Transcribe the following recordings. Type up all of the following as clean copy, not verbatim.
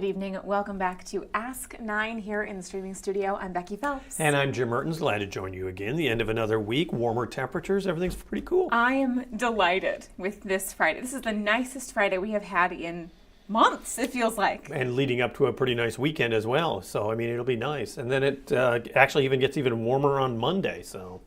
Good evening. Welcome back to Ask 9 here in the streaming studio. I'm Becky Phelps. And I'm Jim Mertens. Glad to join you again. The end of another week, warmer temperatures, everything's pretty cool. I am delighted with this Friday. This is the nicest Friday we have had in months, it feels like. And leading up to a pretty nice weekend as well. So, I mean, it'll be nice. And then it actually even gets even warmer on Monday, so.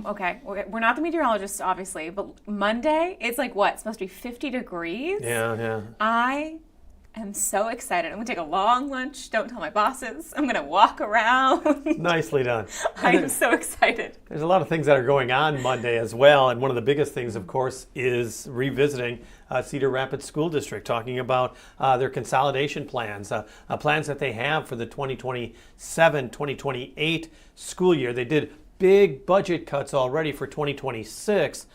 Okay, we're not the meteorologists, obviously, but Monday, it's like what? It's supposed to be 50 degrees? Yeah. I am so excited. I'm going to take a long lunch. Don't tell my bosses. I'm going to walk around. Nicely done. I am so excited. There's a lot of things that are going on Monday as well. And one of the biggest things, of course, is revisiting Cedar Rapids School District, talking about their consolidation plans, plans that they have for the 2027-2028 school year. They did big budget cuts already for 2026.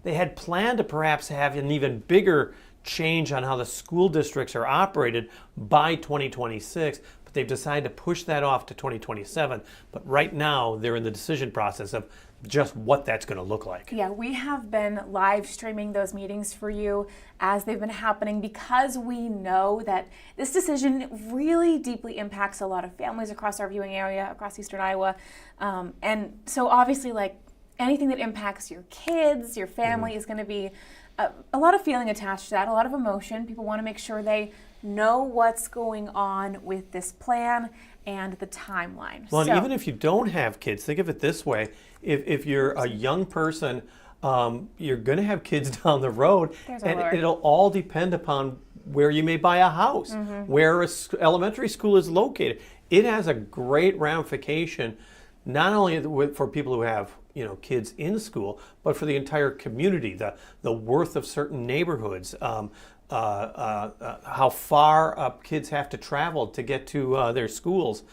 They had planned to perhaps have an even bigger change on how the school districts are operated by 2026, but they've decided to push that off to 2027. But right now, they're in the decision process of just what that's going to look like. Yeah, we have been live streaming those meetings for you as they've been happening because we know that this decision really deeply impacts a lot of families across our viewing area, across Eastern Iowa. And so obviously, like anything that impacts your kids, your family is going to be a lot of feeling attached to that, a lot of emotion. People want to make sure they know what's going on with this plan and the timeline. Well, and even if you don't have kids, think of it this way. If you're a young person, you're going to have kids down the road, and it'll all depend upon where you may buy a house, where an elementary school is located. It has a great ramification, not only for people who have kids in school, but for the entire community, the worth of certain neighborhoods, how far kids have to travel to get to their schools.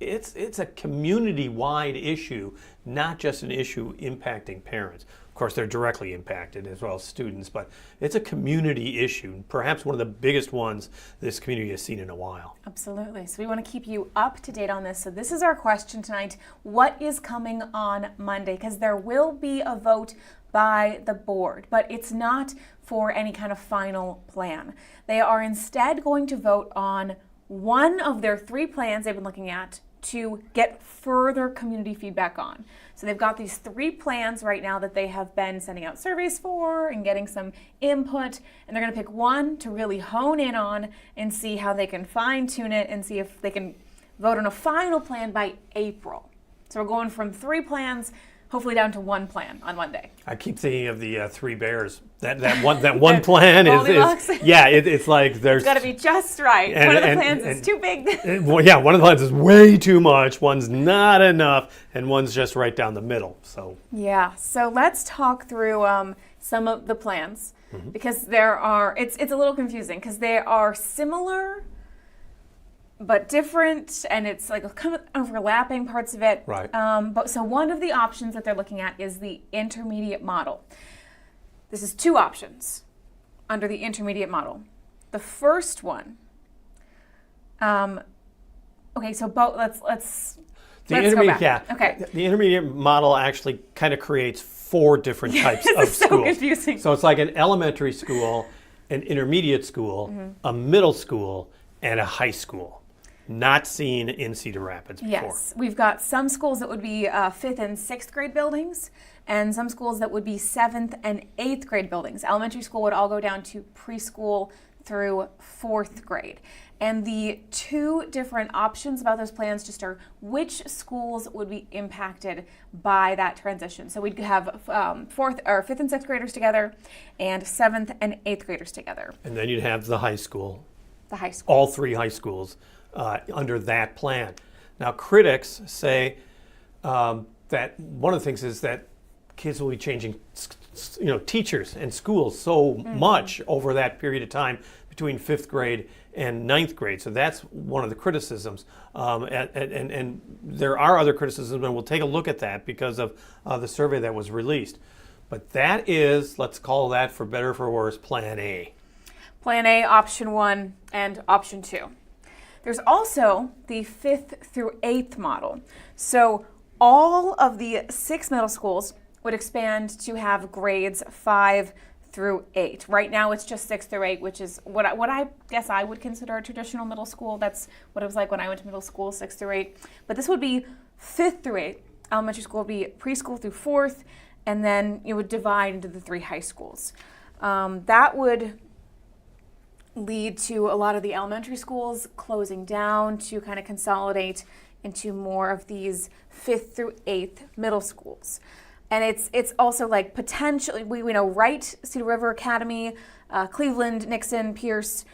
It's a community-wide issue, not just an issue impacting parents. Of course, they're directly impacted as well as students, but it's a community issue, perhaps one of the biggest ones this community has seen in a while. Absolutely. So we want to keep you up to date on this. So this is our question tonight. What is coming on Monday? Because there will be a vote by the board, but it's not for any kind of final plan. They are instead going to vote on one of their 3 plans they've been looking at to get further community feedback on. So they've got these 3 plans right now that they have been sending out surveys for and getting some input, and they're going to pick one to really hone in on and see how they can fine tune it and see if they can vote on a final plan by April. So we're going from 3 plans hopefully down to 1 plan on Monday. I keep thinking of the 3 Bears. That one plan is it's like there's got to be just right. One of the plans is too big. One of the plans is way too much. One's not enough, and one's just right down the middle. So let's talk through some of the plans because there are. It's a little confusing because they are similar but different, and it's like kind of overlapping parts of it. Right. But one of the options that they're looking at is the intermediate model. This is 2 options under the intermediate model. The first one. Let's the intermediate, go back. Okay. The intermediate model actually kind of creates 4 different types of schools. So confusing. So it's like an elementary school, an intermediate school, a middle school, and a high school. Not seen in Cedar Rapids before. Yes, we've got some schools that would be 5th and 6th grade buildings, and some schools that would be 7th and 8th grade buildings. Elementary school would all go down to preschool through 4th grade. And the 2 different options about those plans just are which schools would be impacted by that transition. So we'd have 5th and 6th graders together and 7th and 8th graders together. And then you'd have the high school. The high school. All 3 high schools under that plan. Now, critics say that one of the things is that kids will be changing, teachers and schools so much over that period of time between 5th grade and 9th grade. So that's one of the criticisms. And there are other criticisms, and we'll take a look at that because of the survey that was released. But that is, let's call that, for better or for worse, Plan A. Plan A, Option 1, and Option 2. There's also the 5th through 8th model. So all of the 6 middle schools would expand to have grades 5 through 8. Right now it's just 6 through 8, which is what I guess I would consider a traditional middle school. That's what it was like when I went to middle school, 6 through 8. But this would be 5th through 8. Elementary school would be preschool through 4th, and then it would divide into the 3 high schools. That would lead to a lot of the elementary schools closing down to kind of consolidate into more of these 5th through 8th middle schools. And it's also like potentially, we know Wright, Cedar River Academy, Cleveland, Nixon, Pierce,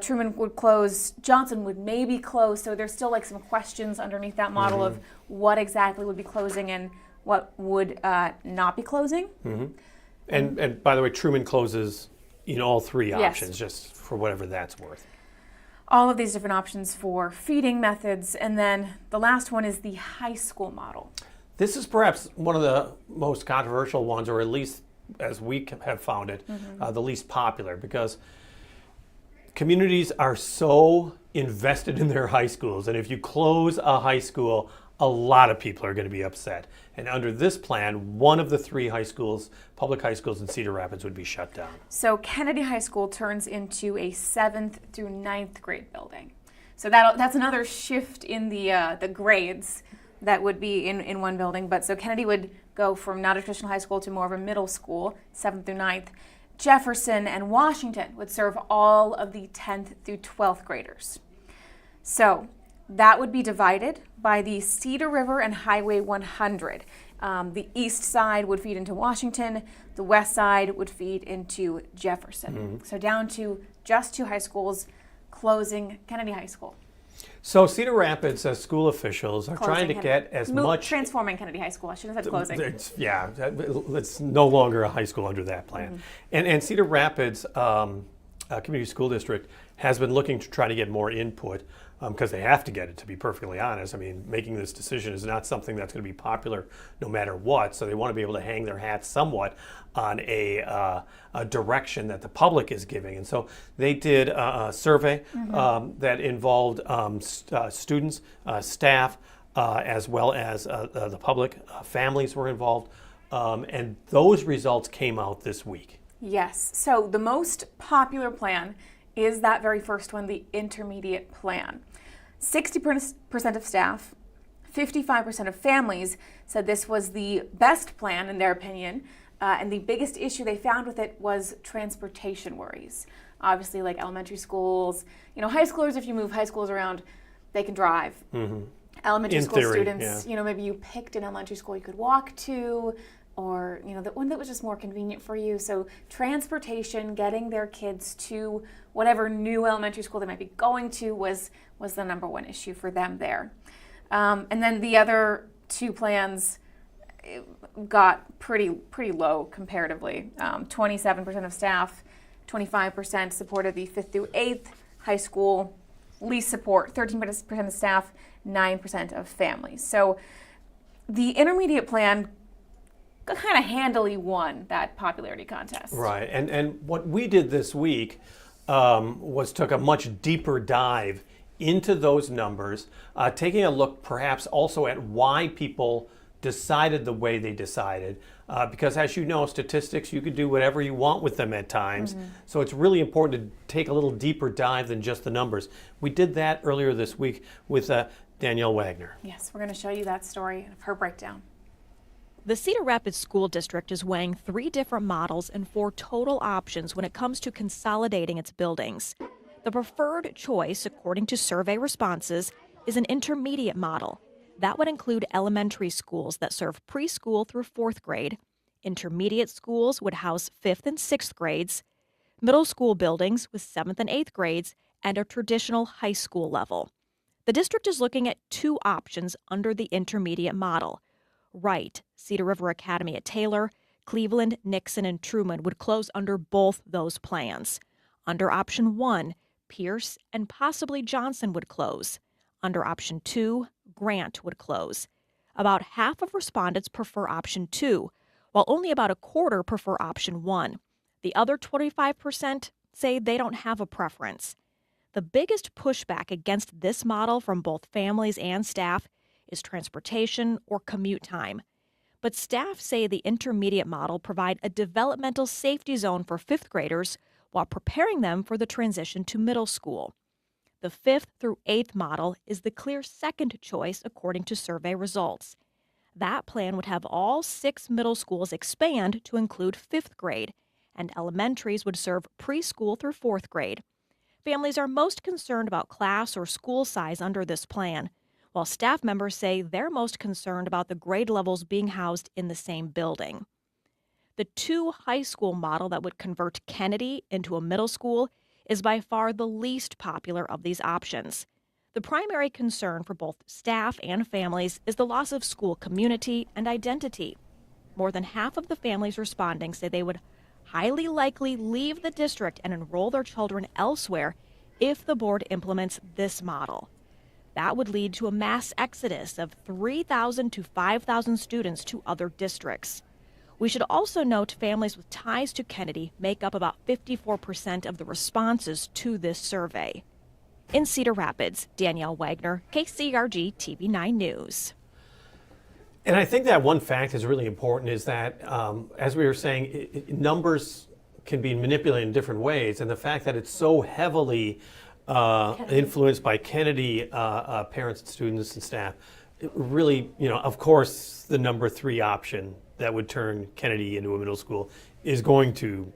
Truman would close, Johnson would maybe close, so there's still like some questions underneath that model of what exactly would be closing and what would not be closing. And by the way, Truman closes in all 3 options, just for whatever that's worth. All of these different options for feeding methods, and then the last one is the high school model. This is perhaps one of the most controversial ones, or at least as we have found it, the least popular, because communities are so invested in their high schools, and if you close a high school, a lot of people are going to be upset. And under this plan, one of the 3 high schools, public high schools in Cedar Rapids, would be shut down. So Kennedy High School turns into a 7th through 9th grade building. So that's another shift in the grades that would be in one building. But so Kennedy would go from not a traditional high school to more of a middle school, 7th through 9th. Jefferson and Washington would serve all of the 10th through 12th graders. So that would be divided by the Cedar River and Highway 100. The east side would feed into Washington. The west side would feed into Jefferson. So down to just 2 high schools, closing Kennedy High School. So Cedar Rapids school officials are trying to get as much... Transforming Kennedy High School. I should have said closing. It's no longer a high school under that plan. And Cedar Rapids Community School District has been looking to try to get more input because they have to get it, to be perfectly honest. I mean, making this decision is not something that's going to be popular no matter what, so they want to be able to hang their hat somewhat on a direction that the public is giving. And so they did a survey that involved students, staff, as well as the public. Families were involved, and those results came out this week. Yes, so the most popular plan is that very first one, the intermediate plan. 60% of staff, 55% of families said this was the best plan in their opinion, and the biggest issue they found with it was transportation worries. Obviously, like elementary schools, high schoolers, if you move high schools around, they can drive. Elementary school students, maybe you picked an elementary school you could walk to, or the one that was just more convenient for you. So transportation, getting their kids to whatever new elementary school they might be going to was the number one issue for them there. And then the other 2 plans got pretty low comparatively. 27% of staff, 25% supported the 5th through 8th high school. Least support, 13% of staff, 9% of families. So the intermediate plan kind of handily won that popularity contest. Right, and what we did this week was took a much deeper dive into those numbers, taking a look perhaps also at why people decided the way they decided, because as you know, statistics, you could do whatever you want with them at times, so it's really important to take a little deeper dive than just the numbers. We did that earlier this week with Danielle Wagner. Yes, we're going to show you that story of her breakdown. The Cedar Rapids School District is weighing 3 different models and 4 total options when it comes to consolidating its buildings. The preferred choice, according to survey responses, is an intermediate model. That would include elementary schools that serve preschool through 4th grade. Intermediate schools would house 5th and 6th grades, middle school buildings with 7th and 8th grades, and a traditional high school level. The district is looking at 2 options under the intermediate model. Wright, Cedar River Academy at Taylor, Cleveland, Nixon, and Truman would close under both those plans. Under option 1, Pierce and possibly Johnson would close. Under option 2, Grant would close. About half of respondents prefer option 2, while only about a quarter prefer option 1. The other 25% say they don't have a preference. The biggest pushback against this model from both families and staff is transportation or commute time. But staff say the intermediate model provide a developmental safety zone for fifth graders while preparing them for the transition to middle school. The 5th through 8th model is the clear second choice according to survey results. That plan would have all 6 middle schools expand to include 5th grade, and elementaries would serve preschool through 4th grade. Families are most concerned about class or school size under this plan, while staff members say they're most concerned about the grade levels being housed in the same building. The 2 high school model that would convert Kennedy into a middle school is by far the least popular of these options. The primary concern for both staff and families is the loss of school community and identity. More than half of the families responding say they would highly likely leave the district and enroll their children elsewhere if the board implements this model. That would lead to a mass exodus of 3,000 to 5,000 students to other districts. We should also note families with ties to Kennedy make up about 54% of the responses to this survey. In Cedar Rapids, Danielle Wagner, KCRG TV 9 News. And I think that one fact is really important is that, as we were saying, numbers can be manipulated in different ways. And the fact that it's so heavily influenced by Kennedy parents and students and staff, it really, of course, the number 3 option that would turn Kennedy into a middle school is going to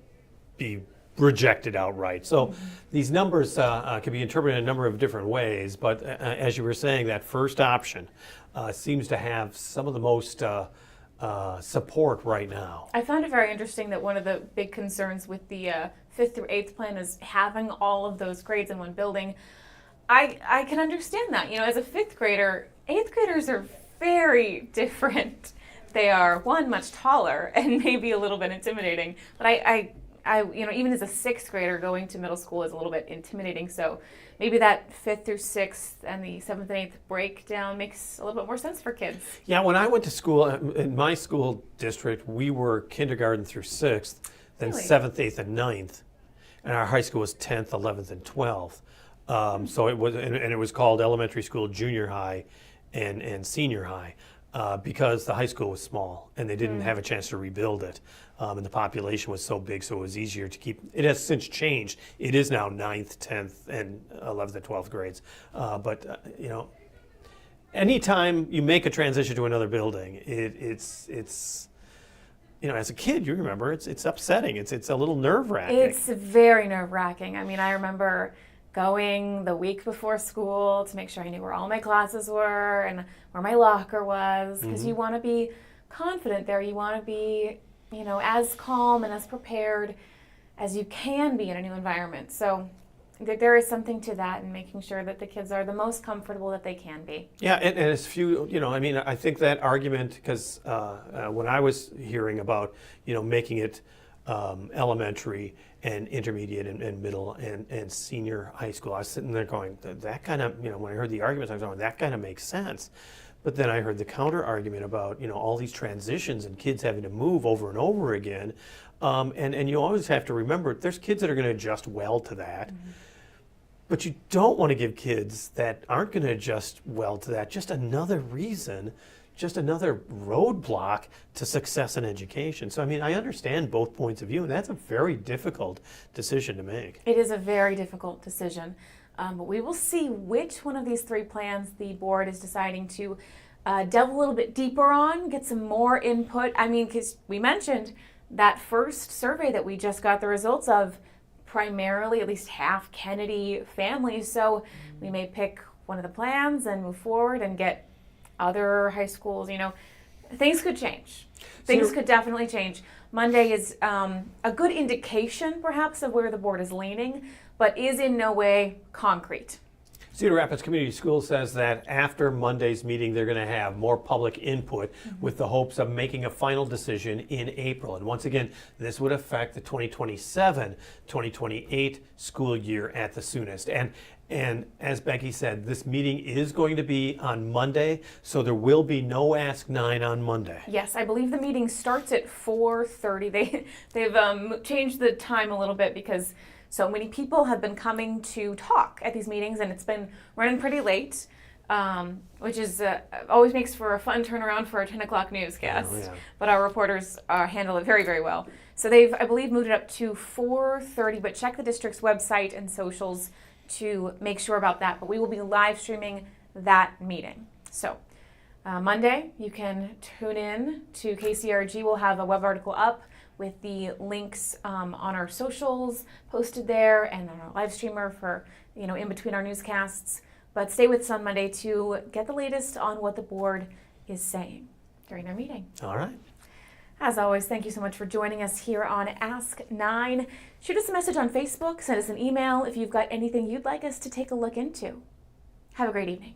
be rejected outright. So these numbers can be interpreted in a number of different ways, but as you were saying, that first option seems to have some of the most support right now. I found it very interesting that one of the big concerns with the 5th through 8th plan is having all of those grades in one building. I can understand that. As a 5th grader, 8th graders are very different. They are, one, much taller and maybe a little bit intimidating, but I even as a 6th grader, going to middle school is a little bit intimidating. So maybe that 5th through 6th and the 7th and 8th breakdown makes a little bit more sense for kids. Yeah, when I went to school, in my school district, we were kindergarten through 6th, then Really? 7th, 8th, and 9th. And our high school was 10th, 11th, and 12th. So it was, and it was called elementary school, junior high, and senior high. Because the high school was small and they didn't have a chance to rebuild it. And the population was so big, so it was easier to keep. It has since changed. It is now 9th, 10th, and 11th and 12th grades. But anytime you make a transition to another building, it's as a kid, you remember, it's upsetting. It's a little nerve-wracking. It's very nerve-wracking. I mean, I remember going the week before school to make sure I knew where all my classes were and where my locker was, because you want to be confident there. You want to be, as calm and as prepared as you can be in a new environment. So there is something to that, and making sure that the kids are the most comfortable that they can be. Yeah, and as few, I think that argument, because when I was hearing about, making it elementary and intermediate and middle and senior high school, I was sitting there going, that kind of, when I heard the arguments, I was going, that kind of makes sense. But then I heard the counter argument about, all these transitions and kids having to move over and over again. And you always have to remember, there's kids that are going to adjust well to that. But you don't want to give kids that aren't going to adjust well to that just another reason, just another roadblock to success in education. So, I understand both points of view, and that's a very difficult decision to make. It is a very difficult decision. But we will see which one of these 3 plans the board is deciding to delve a little bit deeper on, get some more input. Because we mentioned that first survey that we just got the results of, primarily at least half Kennedy families. So we may pick one of the plans and move forward and get other high schools. Things could change. Things could definitely change. Monday is a good indication, perhaps, of where the board is leaning, but is in no way concrete. Cedar Rapids Community Schools says that after Monday's meeting, they're going to have more public input with the hopes of making a final decision in April. And once again, this would affect the 2027-2028 school year at the soonest. And as Becky said, this meeting is going to be on Monday, so there will be no Ask 9 on Monday. Yes, I believe the meeting starts at 4:30. They've changed the time a little bit because so many people have been coming to talk at these meetings, and it's been running pretty late. which is always makes for a fun turnaround for our 10 o'clock newscast. Oh, yeah. But our reporters handle it very, very well. So they've, I believe, moved it up to 4:30, but check the district's website and socials to make sure about that. But we will be live streaming that meeting. So Monday, you can tune in to KCRG. We'll have a web article up with the links on our socials posted there and on our live streamer for, in between our newscasts. But stay with us on Monday to get the latest on what the board is saying during their meeting. All right. As always, thank you so much for joining us here on Ask 9. Shoot us a message on Facebook, send us an email if you've got anything you'd like us to take a look into. Have a great evening.